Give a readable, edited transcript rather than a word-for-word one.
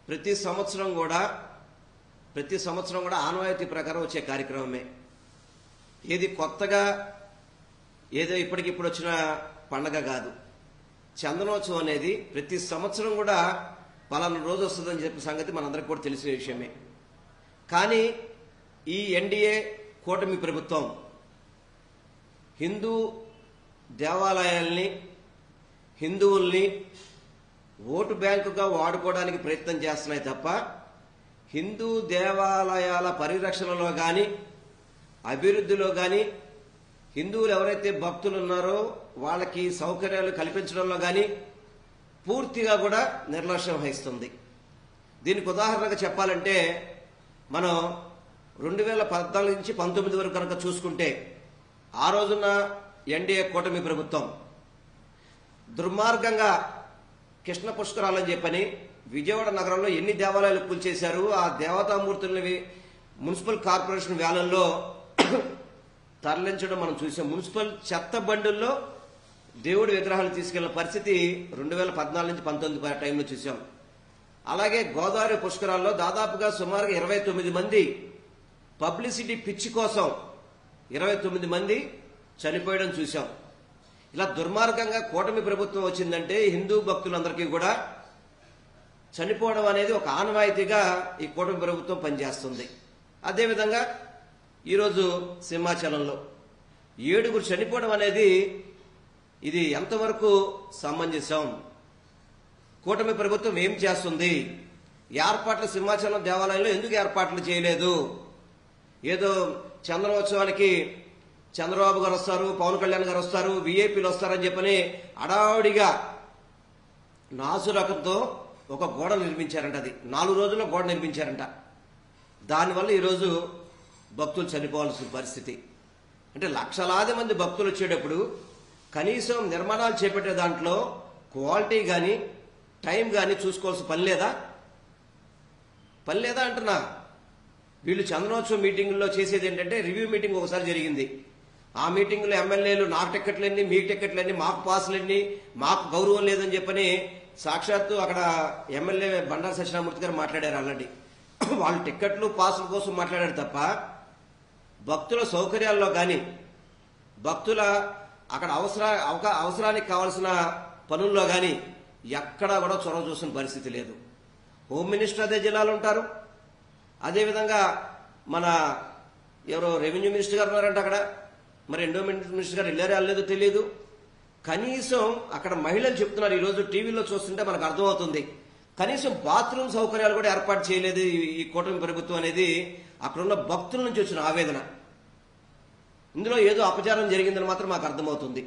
ప్రతి సంవత్సరం కూడా ఆనవాయితీ ప్రకారం వచ్చే కార్యక్రమమే. ఏది కొత్తగా ఏదో ఇప్పటికిప్పుడు వచ్చిన పండగ కాదు. చందనోత్సవం అనేది ప్రతి సంవత్సరం కూడా పలానా రోజు వస్తుందని చెప్పిన సంగతి మనందరికీ కూడా తెలిసిన విషయమే. కానీ ఈ ఎన్డీఏ కూటమి ప్రభుత్వం హిందూ దేవాలయాల్ని, హిందువుల్ని ఓటు బ్యాంకుగా వాడుకోవడానికి ప్రయత్నం చేస్తున్నాయి తప్ప హిందూ దేవాలయాల పరిరక్షణలో కానీ, అభివృద్ధిలో కానీ, హిందువులు ఎవరైతే భక్తులు ఉన్నారో వాళ్ళకి సౌకర్యాలు కల్పించడంలో కానీ పూర్తిగా కూడా నిర్లక్ష్యం వహిస్తుంది. దీనికి ఉదాహరణగా చెప్పాలంటే మనం 2014 నుంచి 19 వరకు కనుక చూసుకుంటే ఆ రోజున ఎన్డీఏ కూటమి ప్రభుత్వం దుర్మార్గంగా కృష్ణ పుష్కరాలని చెప్పని విజయవాడ నగరంలో ఎన్ని దేవాలయాలు కూల్చేశారు. ఆ దేవతామూర్తులని మున్సిపల్ కార్పొరేషన్ వ్యాన్లలో తరలించడం మనం చూసాం. మున్సిపల్ చెత్త బండుల్లో దేవుడి విగ్రహాలు తీసుకెళ్లిన పరిస్థితి 2014 నుంచి 19 టైంలో చూసాం. అలాగే గోదావరి పుష్కరాల్లో దాదాపుగా సుమారుగా 29 మంది పబ్లిసిటీ పిచ్చి కోసం 29 మంది చనిపోయడం చూసాం. ఇలా దుర్మార్గంగా కూటమి ప్రభుత్వం వచ్చిందంటే హిందూ భక్తులందరికీ కూడా చనిపోవడం అనేది ఒక ఆనవాయితీగా ఈ కూటమి ప్రభుత్వం పనిచేస్తుంది. అదేవిధంగా ఈరోజు సింహాచలంలో 7 చనిపోవడం అనేది ఇది ఎంతవరకు సమంజసం? కూటమి ప్రభుత్వం ఏం చేస్తుంది? ఏర్పాట్లు సింహాచలం దేవాలయంలో ఎందుకు ఏర్పాట్లు చేయలేదు? ఏదో చందనోత్సవానికి చంద్రబాబు గారు వస్తారు, పవన్ కళ్యాణ్ గారు వస్తారు, వీఐపీలు వస్తారని చెప్పని అడావుడిగా నాసురకంతో ఒక గోడ నిర్మించారంట. అది 4 రోజుల్లో గోడ నిర్మించారంట. దానివల్ల ఈరోజు భక్తులు చనిపోవాల్సిన పరిస్థితి. అంటే లక్షలాది మంది భక్తులు వచ్చేటప్పుడు కనీసం నిర్మాణాలు చేపట్టే దాంట్లో క్వాలిటీ కానీ టైం కానీ చూసుకోవాల్సిన పని లేదా అంటున్నా. వీళ్ళు చందనోత్సవం మీటింగుల్లో చేసేది ఏంటంటే రివ్యూ మీటింగ్ ఒకసారి జరిగింది. ఆ మీటింగులో ఎమ్మెల్యేలు నాకు టికెట్లన్నీ, మీకు టికెట్లన్నీ, మాకు పాసులన్నీ, మాకు గౌరవం లేదని చెప్పని సాక్షాత్తు అక్కడ ఎమ్మెల్యే బండారు సత్యనారాయణమూర్తి గారు మాట్లాడారు. అలాంటి వాళ్ళు టికెట్లు పాసుల కోసం మాట్లాడారు తప్ప భక్తుల సౌకర్యాల్లో కానీ, భక్తుల అక్కడ అవసరానికి కావాల్సిన పనుల్లో కానీ ఎక్కడా కూడా చొరవ చూసిన పరిస్థితి లేదు. హోమ్ మినిస్టర్ అదే జిల్లాలో ఉంటారు. అదేవిధంగా మన ఎవరో రెవెన్యూ మినిస్టర్ గారు ఉన్నారంట అక్కడ. మరి ఎండోమెంట్ మినిస్టర్ గారు వెళ్ళారో వెళ్ళలేదో తెలియదు. కనీసం అక్కడ మహిళలు చెప్తున్నారు, ఈరోజు టీవీలో చూస్తుంటే మనకు అర్థమవుతుంది, కనీసం బాత్రూమ్ సౌకర్యాలు కూడా ఏర్పాటు చేయలేదు ఈ కూటమి ప్రభుత్వం అనేది అక్కడున్న భక్తుల నుంచి వచ్చిన ఆవేదన. ఇందులో ఏదో అపచారం జరిగిందని మాత్రం మాకు అర్థమవుతుంది.